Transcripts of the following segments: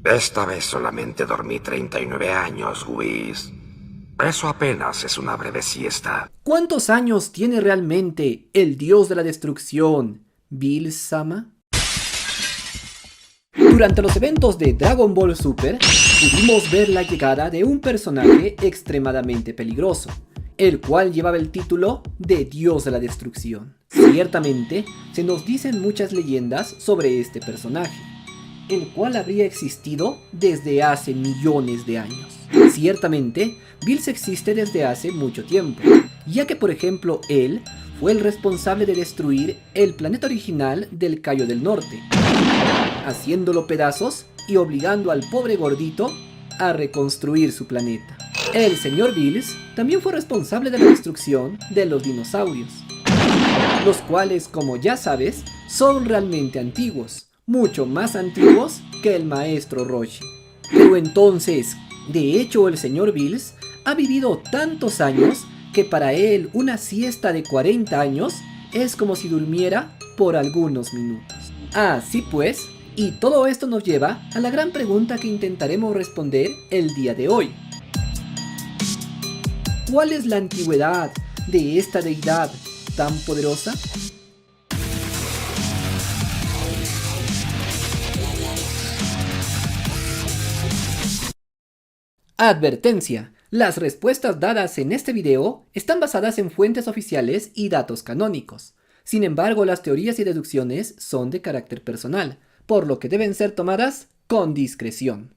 Esta vez solamente dormí 39 años, Whis. Eso apenas es una breve siesta. ¿Cuántos años tiene realmente el dios de la destrucción, Bills-sama? Durante los eventos de Dragon Ball Super, pudimos ver la llegada de un personaje extremadamente peligroso, el cual llevaba el título de Dios de la Destrucción. Ciertamente, se nos dicen muchas leyendas sobre este personaje, el cual habría existido desde hace millones de años. Ciertamente, Bills existe desde hace mucho tiempo, ya que por ejemplo él fue el responsable de destruir el planeta original del Cayo del Norte, haciéndolo pedazos y obligando al pobre gordito a reconstruir su planeta. El señor Bills también fue responsable de la destrucción de los dinosaurios, los cuales, como ya sabes, son realmente antiguos, mucho más antiguos que el maestro Roshi. Pero entonces, de hecho el señor Bills ha vivido tantos años que para él una siesta de 40 años es como si durmiera por algunos minutos. Así pues, y todo esto nos lleva a la gran pregunta que intentaremos responder el día de hoy. ¿Cuál es la antigüedad de esta deidad tan poderosa? Advertencia: las respuestas dadas en este video están basadas en fuentes oficiales y datos canónicos. Sin embargo, las teorías y deducciones son de carácter personal, por lo que deben ser tomadas con discreción.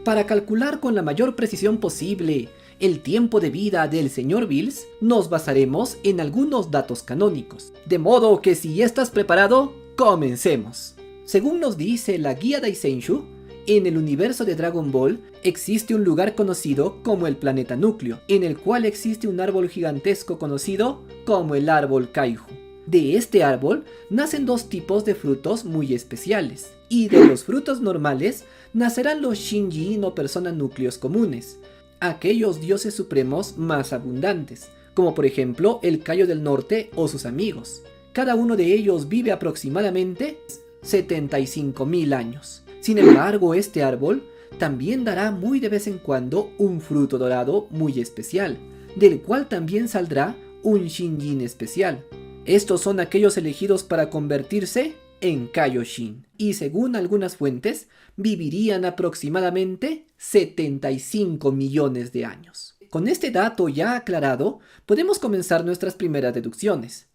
Para calcular con la mayor precisión posible el tiempo de vida del señor Bills, nos basaremos en algunos datos canónicos. De modo que si estás preparado, comencemos. Según nos dice la guía Daisenshu, en el universo de Dragon Ball existe un lugar conocido como el planeta núcleo, en el cual existe un árbol gigantesco conocido como el árbol Kaiju. De este árbol nacen dos tipos de frutos muy especiales, y de los frutos normales nacerán los Shinjin o personas núcleos comunes, aquellos dioses supremos más abundantes, como por ejemplo el Cayo del Norte o sus amigos. Cada uno de ellos vive aproximadamente 75.000 años. Sin embargo, este árbol también dará muy de vez en cuando un fruto dorado muy especial, del cual también saldrá un Shinjin especial. Estos son aquellos elegidos para convertirse en Kaioshin, y según algunas fuentes, vivirían aproximadamente 75 millones de años. Con este dato ya aclarado, podemos comenzar nuestras primeras deducciones.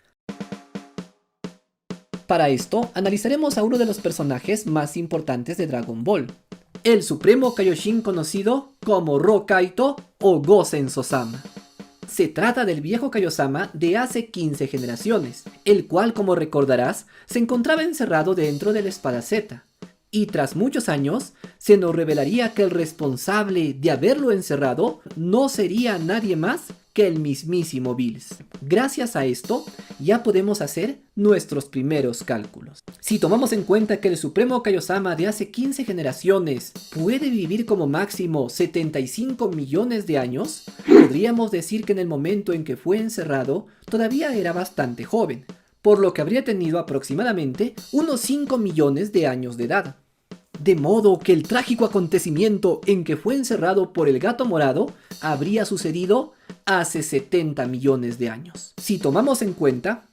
Para esto, analizaremos a uno de los personajes más importantes de Dragon Ball, el supremo Kaioshin conocido como Ro-Kaito o Gosen-Sosama. Se trata del viejo Kaiosama de hace 15 generaciones, el cual, como recordarás, se encontraba encerrado dentro de la espada Z, y tras muchos años se nos revelaría que el responsable de haberlo encerrado no sería nadie más que el mismísimo Bills. Gracias a esto ya podemos hacer nuestros primeros cálculos. Si tomamos en cuenta que el supremo Kaiosama de hace 15 generaciones puede vivir como máximo 75 millones de años, podríamos decir que en el momento en que fue encerrado todavía era bastante joven, por lo que habría tenido aproximadamente unos 5 millones de años de edad. De modo que el trágico acontecimiento en que fue encerrado por el gato morado habría sucedido hace 70 millones de años. Si tomamos en cuenta,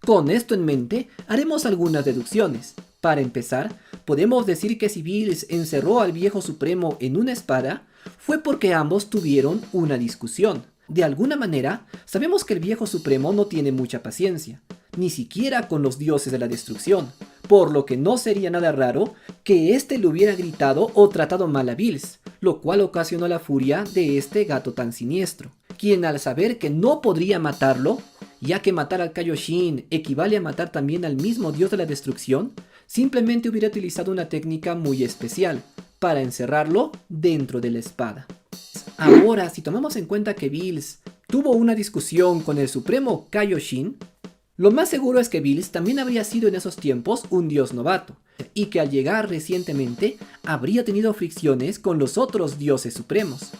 con esto en mente, haremos algunas deducciones. Para empezar, podemos decir que si Bills encerró al viejo supremo en una espada, fue porque ambos tuvieron una discusión. De alguna manera, sabemos que el viejo supremo no tiene mucha paciencia, ni siquiera con los dioses de la destrucción, por lo que no sería nada raro que éste le hubiera gritado o tratado mal a Bills, lo cual ocasionó la furia de este gato tan siniestro, quien al saber que no podría matarlo, ya que matar al Kaioshin equivale a matar también al mismo dios de la destrucción, simplemente hubiera utilizado una técnica muy especial para encerrarlo dentro de la espada. Ahora, si tomamos en cuenta que Bills tuvo una discusión con el supremo Kaioshin, lo más seguro es que Bills también habría sido en esos tiempos un dios novato, y que al llegar recientemente habría tenido fricciones con los otros dioses supremos.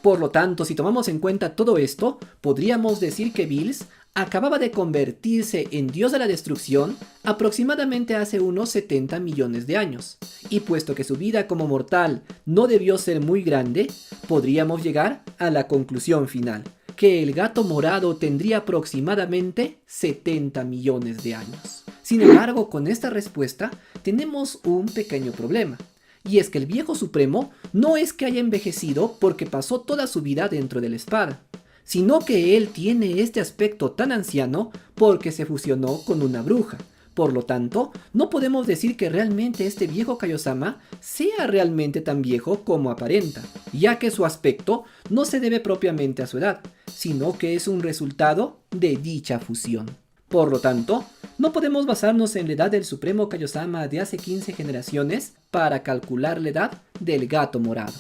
Por lo tanto, si tomamos en cuenta todo esto, podríamos decir que Bills acababa de convertirse en dios de la destrucción aproximadamente hace unos 70 millones de años. Y puesto que su vida como mortal no debió ser muy grande, podríamos llegar a la conclusión final, que el gato morado tendría aproximadamente 70 millones de años. Sin embargo, con esta respuesta tenemos un pequeño problema. Y es que el viejo supremo no es que haya envejecido porque pasó toda su vida dentro de la espada, sino que él tiene este aspecto tan anciano porque se fusionó con una bruja. Por lo tanto, no podemos decir que realmente este viejo Kaiosama sea realmente tan viejo como aparenta, ya que su aspecto no se debe propiamente a su edad, sino que es un resultado de dicha fusión. Por lo tanto, no podemos basarnos en la edad del Supremo Kaiosama de hace 15 generaciones para calcular la edad del gato morado.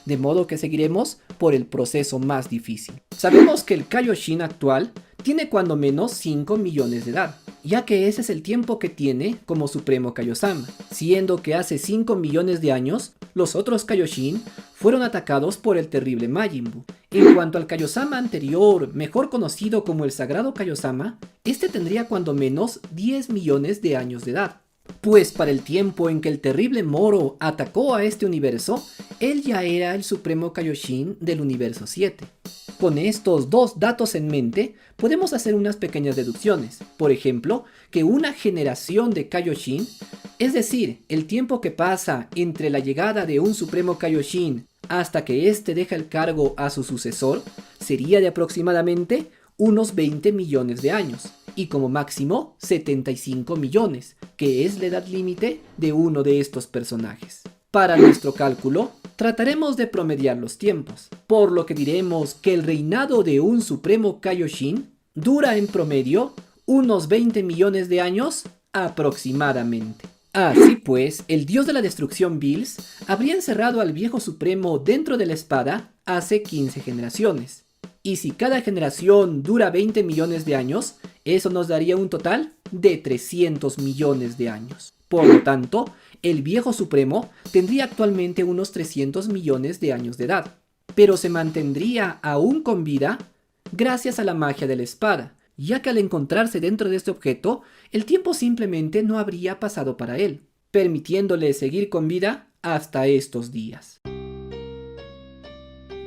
De modo que seguiremos por el proceso más difícil. Sabemos que el Kaioshin actual tiene cuando menos 5 millones de edad, ya que ese es el tiempo que tiene como Supremo Kaiosama, siendo que hace 5 millones de años los otros Kaioshin fueron atacados por el terrible Majin Buu. En cuanto al Kaiosama anterior, mejor conocido como el Sagrado Kaiosama, este tendría cuando menos 10 millones de años de edad. Pues para el tiempo en que el terrible Moro atacó a este universo, él ya era el Supremo Kaioshin del universo 7. Con estos dos datos en mente, podemos hacer unas pequeñas deducciones. Por ejemplo, que una generación de Kaioshin, es decir, el tiempo que pasa entre la llegada de un Supremo Kaioshin hasta que éste deja el cargo a su sucesor, sería de aproximadamente unos 20 millones de años, y como máximo 75 millones, que es la edad límite de uno de estos personajes. Para nuestro cálculo, trataremos de promediar los tiempos, por lo que diremos que el reinado de un Supremo Kaioshin dura en promedio unos 20 millones de años aproximadamente. Así pues, el dios de la destrucción Bills habría encerrado al viejo supremo dentro de la espada hace 15 generaciones. Y si cada generación dura 20 millones de años, eso nos daría un total de 300 millones de años. Por lo tanto, el viejo supremo tendría actualmente unos 300 millones de años de edad, pero se mantendría aún con vida gracias a la magia de la espada, ya que al encontrarse dentro de este objeto, el tiempo simplemente no habría pasado para él, permitiéndole seguir con vida hasta estos días.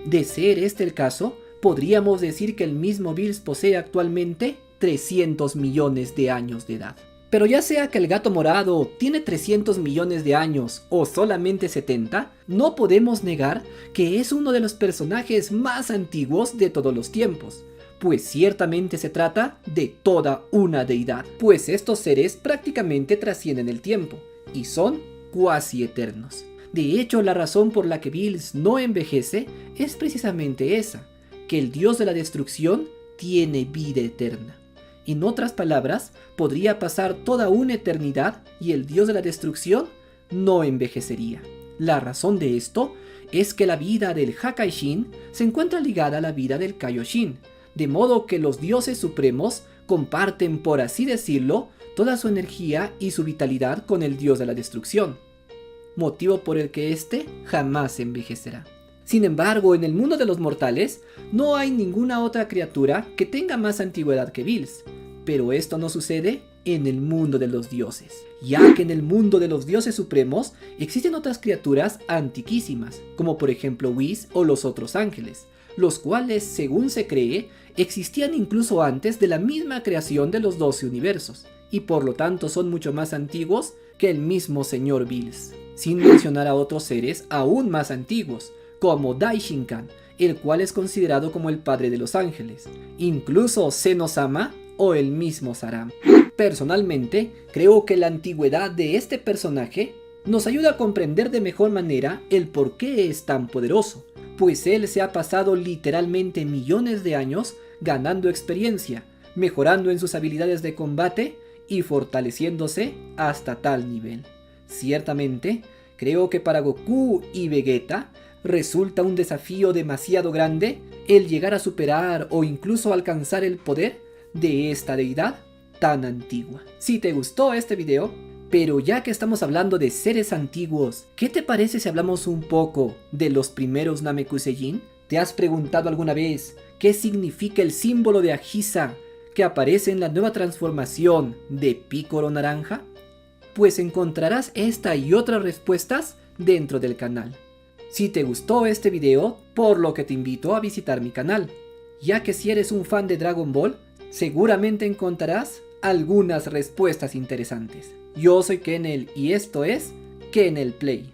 De ser este el caso, podríamos decir que el mismo Bills posee actualmente 300 millones de años de edad. Pero ya sea que el gato morado tiene 300 millones de años o solamente 70, no podemos negar que es uno de los personajes más antiguos de todos los tiempos. Pues ciertamente se trata de toda una deidad, pues estos seres prácticamente trascienden el tiempo y son cuasi eternos. De hecho, la razón por la que Bills no envejece es precisamente esa, que el dios de la destrucción tiene vida eterna. En otras palabras, podría pasar toda una eternidad y el dios de la destrucción no envejecería. La razón de esto es que la vida del Hakaishin se encuentra ligada a la vida del Kaioshin, de modo que los dioses supremos comparten, por así decirlo, toda su energía y su vitalidad con el dios de la destrucción, motivo por el que éste jamás envejecerá. Sin embargo, en el mundo de los mortales, no hay ninguna otra criatura que tenga más antigüedad que Bills, pero esto no sucede en el mundo de los dioses, ya que en el mundo de los dioses supremos existen otras criaturas antiquísimas, como por ejemplo Whis o los otros ángeles, los cuales, según se cree, existían incluso antes de la misma creación de los 12 universos, y por lo tanto son mucho más antiguos que el mismo señor Bills, sin mencionar a otros seres aún más antiguos, como Daishinkan, el cual es considerado como el padre de los ángeles, incluso Zeno-sama o el mismo Saram. Personalmente, creo que la antigüedad de este personaje nos ayuda a comprender de mejor manera el por qué es tan poderoso, pues él se ha pasado literalmente millones de años ganando experiencia, mejorando en sus habilidades de combate y fortaleciéndose hasta tal nivel. Ciertamente, creo que para Goku y Vegeta resulta un desafío demasiado grande el llegar a superar o incluso alcanzar el poder de esta deidad tan antigua. Si te gustó este video, pero ya que estamos hablando de seres antiguos, ¿qué te parece si hablamos un poco de los primeros Namekusein? ¿Te has preguntado alguna vez qué significa el símbolo de Ajiza que aparece en la nueva transformación de Picoro Naranja? Pues encontrarás esta y otras respuestas dentro del canal. Si te gustó este video, por lo que te invito a visitar mi canal, ya que si eres un fan de Dragon Ball, seguramente encontrarás algunas respuestas interesantes. Yo soy Kenel y esto es Kenel Play.